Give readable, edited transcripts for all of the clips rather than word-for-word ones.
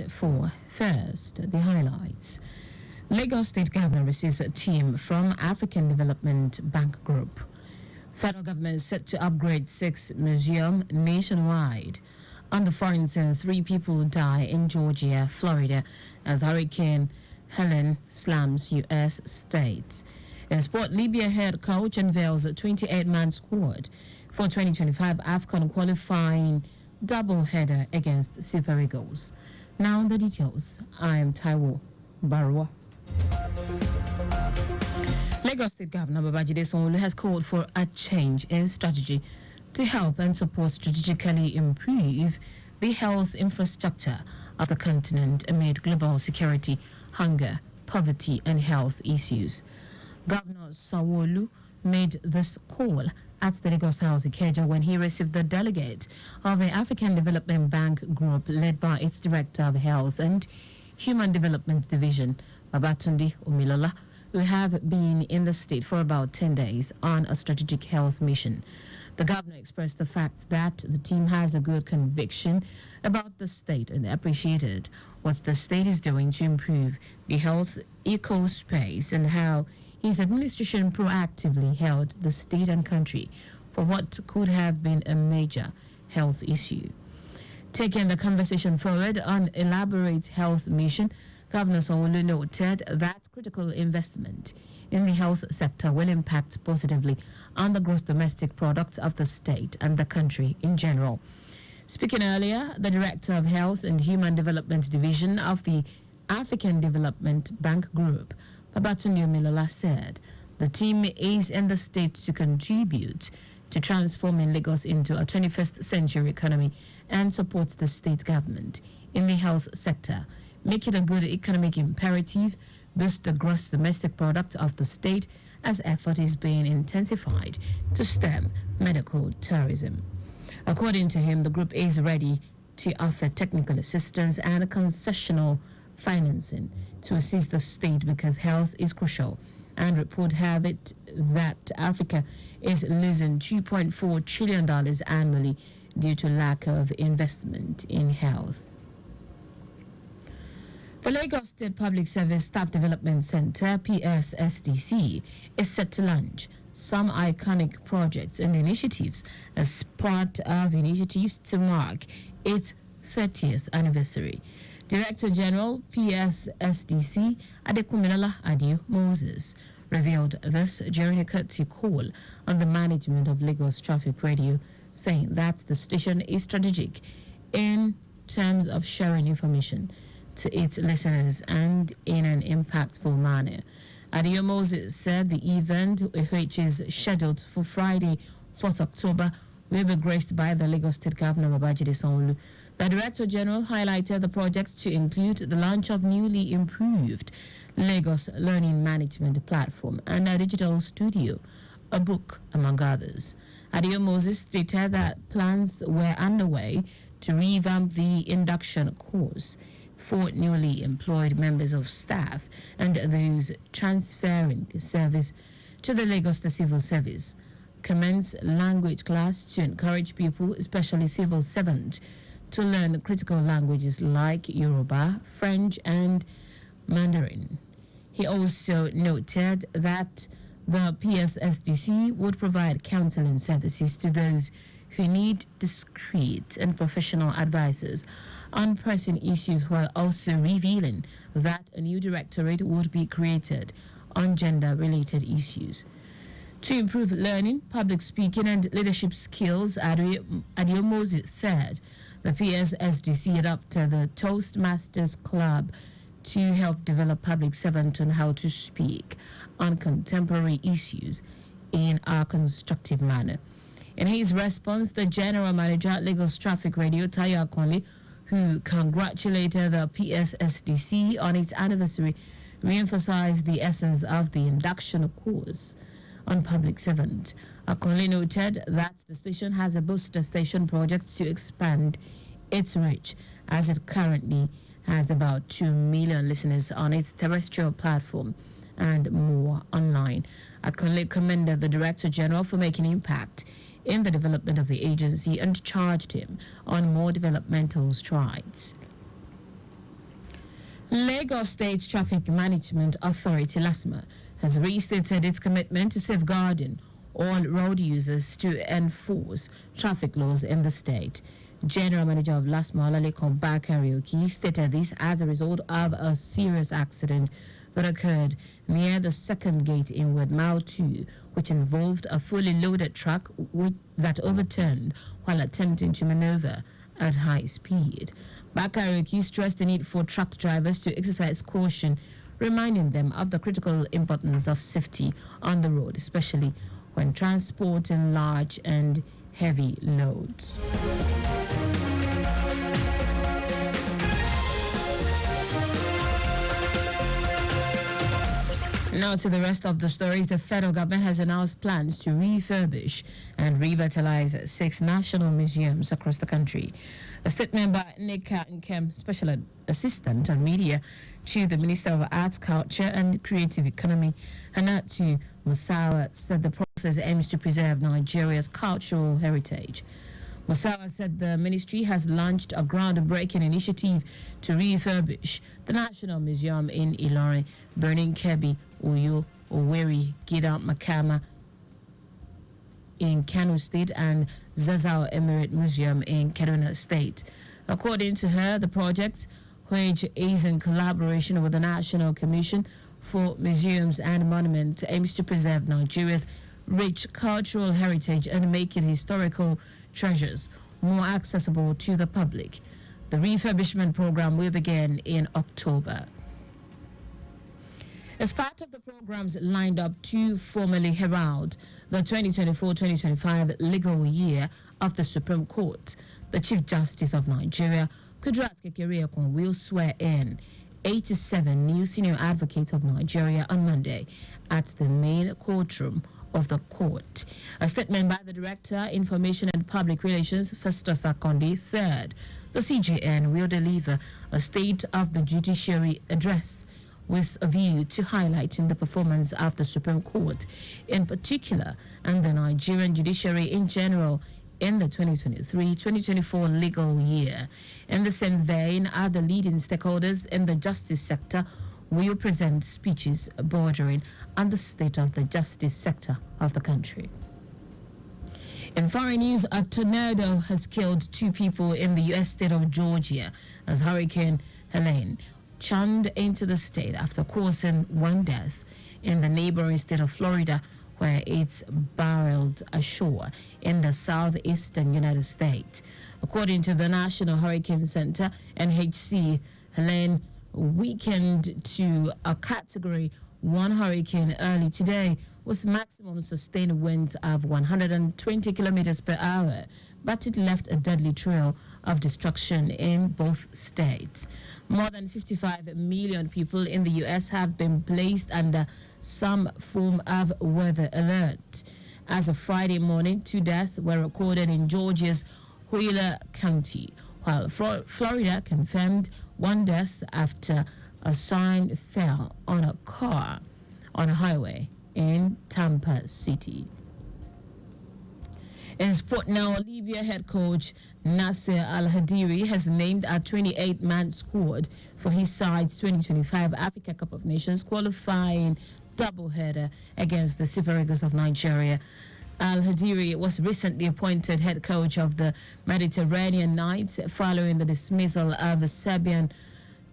For first, the highlights. Lagos State Governor receives a team from African Development Bank Group. Federal government set to upgrade 6 museums nationwide. On the foreign scene, 3 people die in Georgia, Florida, as Hurricane Helen slams U.S. states. In sport, Libya head coach unveils a 28-man squad for 2025 AFCON qualifying double-header against Super Eagles. Now the details. I am Taiwo Baruwa. Lagos State Governor Babajide Sanwo-Olu has called for a change in strategy to help and support strategically improve the health infrastructure of the continent amid global security, hunger, poverty, and health issues. Governor Sanwo-Olu made this call at the Lagos House Ikeja when he received the delegate of the African Development Bank Group led by its Director of Health and Human Development Division, Babatunde Omilola, who have been in the state for about 10 days on a strategic health mission. The governor expressed the fact that the team has a good conviction about the state and appreciated what the state is doing to improve the health eco-space and how his administration proactively held the state and country for what could have been a major health issue. Taking the conversation forward on elaborate health mission, Governor Sanwo-Olu noted that critical investment in the health sector will impact positively on the gross domestic product of the state and the country in general. Speaking earlier, the Director of Health and Human Development Division of the African Development Bank Group, Babatunde Omilola, said the team is in the state to contribute to transforming Lagos into a 21st century economy and supports the state government in the health sector, make it a good economic imperative, boost the gross domestic product of the state as effort is being intensified to stem medical tourism. According to him, the group is ready to offer technical assistance and concessional financing to assist the state because health is crucial, and report have it that Africa is losing $2.4 trillion annually due to lack of investment in health. The Lagos State Public Service Staff Development Center, PSSDC, is set to launch some iconic projects and initiatives as part of initiatives to mark its 30th anniversary. Director General, PSSDC, Adekunle Adio Moses, revealed this during a courtesy call on the management of Lagos Traffic Radio, saying that the station is strategic in terms of sharing information to its listeners and in an impactful manner. Adio Moses said the event, which is scheduled for Friday, 4th October, will be graced by the Lagos State Governor Babajide Sanwo-Olu. The Director General highlighted the project to include the launch of newly improved Lagos Learning Management Platform and a digital studio, a book, among others. Adio Moses stated that plans were underway to revamp the induction course for newly employed members of staff and those transferring the service to the Lagos State Civil Service, commence language class to encourage people, especially civil servants, to learn critical languages like Yoruba, French, and Mandarin. He also noted that the PSSDC would provide counseling services to those who need discreet and professional advices on pressing issues, while also revealing that a new directorate would be created on gender-related issues. To improve learning, public speaking, and leadership skills, Adio Moses said the PSSDC adopted the Toastmasters Club to help develop public servants on how to speak on contemporary issues in a constructive manner. In his response, the General Manager at Lagos Traffic Radio, Taiwo Baruwa, who congratulated the PSSDC on its anniversary, re-emphasized the essence of the induction course on public servant. Akonle noted that the station has a booster station project to expand its reach, as it currently has about 2 million listeners on its terrestrial platform and more online. Akonle commended the Director General for making impact in the development of the agency and charged him on more developmental strides. Lagos State Traffic Management Authority, LASMA, has restated its commitment to safeguarding all road users to enforce traffic laws in the state. General Manager of LASMA, Olalekan Bakari, stated this as a result of a serious accident that occurred near the second gate in Ward Mile 2, which involved a fully loaded truck that overturned while attempting to maneuver at high speed. Bakari stressed the need for truck drivers to exercise caution, reminding them of the critical importance of safety on the road, especially when transporting large and heavy loads. Now to the rest of the stories. The federal government has announced plans to refurbish and revitalize 6 national museums across the country. A statement by Nika Nkem, Special Assistant on Media to the Minister of Arts, Culture and Creative Economy, Hanatu Musawa, said the process aims to preserve Nigeria's cultural heritage. Musawa said the ministry has launched a groundbreaking initiative to refurbish the National Museum in Ilorin, Birnin Kebbi, Uyo, Owerri, Gida, Makama in Kano State, and Zazao Emirate Museum in Kaduna State. According to her, the project, which is in collaboration with the National Commission for Museums and Monuments, aims to preserve Nigeria's rich cultural heritage and make its historical treasures more accessible to the public. The refurbishment program will begin in October. As part of the programs lined up to formally herald the 2024-2025 legal year of the Supreme Court, the Chief Justice of Nigeria, Kudrat Kekereekun, will swear in 87 new senior advocates of Nigeria on Monday at the main courtroom of the court. A statement by the Director, Information and Public Relations, Festus Akonde, said the CJN will deliver a State of the Judiciary address with a view to highlighting the performance of the Supreme Court in particular and the Nigerian judiciary in general in the 2023-2024 legal year. In the same vein, other leading stakeholders in the justice sector will present speeches bordering on the state of the justice sector of the country. In foreign news, a tornado has killed 2 people in the U.S. state of Georgia as Hurricane Helene churned into the state after causing 1 death in the neighboring state of Florida, where it's barreled ashore in the southeastern United States. According to the National Hurricane Center, NHC, Helene weakened to a Category 1 hurricane early today with maximum sustained winds of 120 kilometers per hour, but it left a deadly trail of destruction in both states. More than 55 million people in the U.S. have been placed under some form of weather alert. As of Friday morning, 2 deaths were recorded in Georgia's Wheeler County, while Florida confirmed 1 death after a sign fell on a car on a highway in Tampa City. In sport now, Libya head coach Nasser Al-Hadiri has named a 28-man squad for his side's 2025 Africa Cup of Nations qualifying doubleheader against the Super Eagles of Nigeria. Al-Hadiri was recently appointed head coach of the Mediterranean Knights following the dismissal of Serbian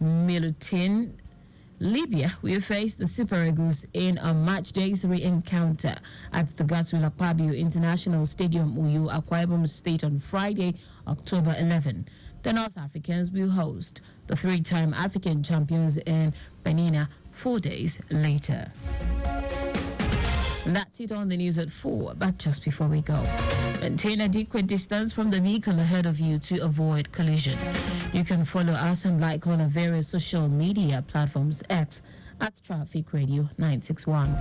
Milutin. Libya will face the Super Eagles in a matchday 3 encounter at the Gatswila Pabio International Stadium, Uyo, Akwa Ibom State on Friday, October 11. The North Africans will host the 3-time African champions in Benin 4 days later. And that's it on the news at 4, but just before we go, maintain adequate distance from the vehicle ahead of you to avoid collision. You can follow us and like all our various social media platforms: X at Traffic Radio 961,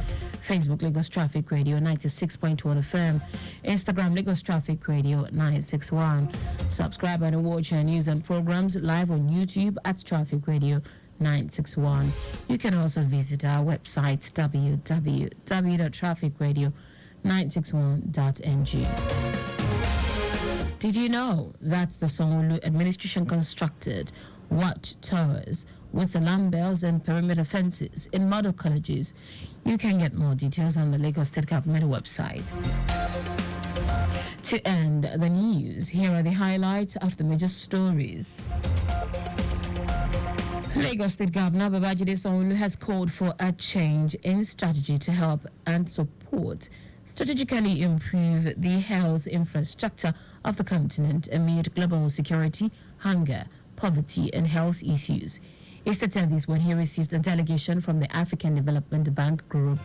Facebook Lagos Traffic Radio 96.1 FM, Instagram Lagos Traffic Radio 961. Subscribe and watch our news and programs live on YouTube at Traffic Radio 961. You can also visit our website www.trafficradio961.ng. Did you know that the Sanwo-Olu administration constructed watchtowers with alarm bells and perimeter fences in model colleges. You can get more details on the Lagos State Government website. To end the news, here are the highlights of the major stories. Lagos State Governor Babajide Sanwo-Olu has called for a change in strategy to help and support strategically improve the health infrastructure of the continent amid global security, hunger, poverty, and health issues. He stated this when he received a delegation from the African Development Bank Group.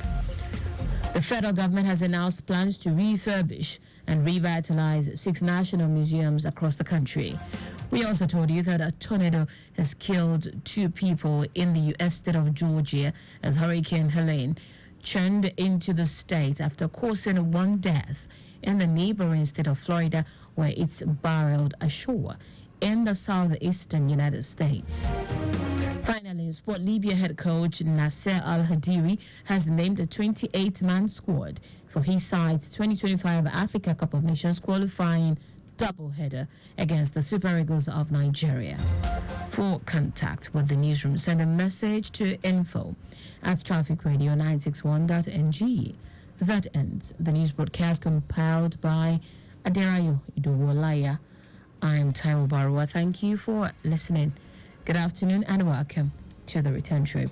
The federal government has announced plans to refurbish and revitalize 6 national museums across the country. We also told you that a tornado has killed 2 people in the U.S. state of Georgia as Hurricane Helene churned into the state after causing 1 death in the neighboring state of Florida, where it's barreled ashore in the southeastern United States. Finally, Sport Libya head coach Nasser Al-Hadiri has named a 28-man squad for his side's 2025 Africa Cup of Nations qualifying doubleheader against the Super Eagles of Nigeria. For contact with the newsroom, send a message to info@trafficradio961.ng. That ends the news broadcast compiled by Aderayo Idowolaya. I'm Taiwo Baruwa. Thank you for listening. Good afternoon and welcome to the return trip.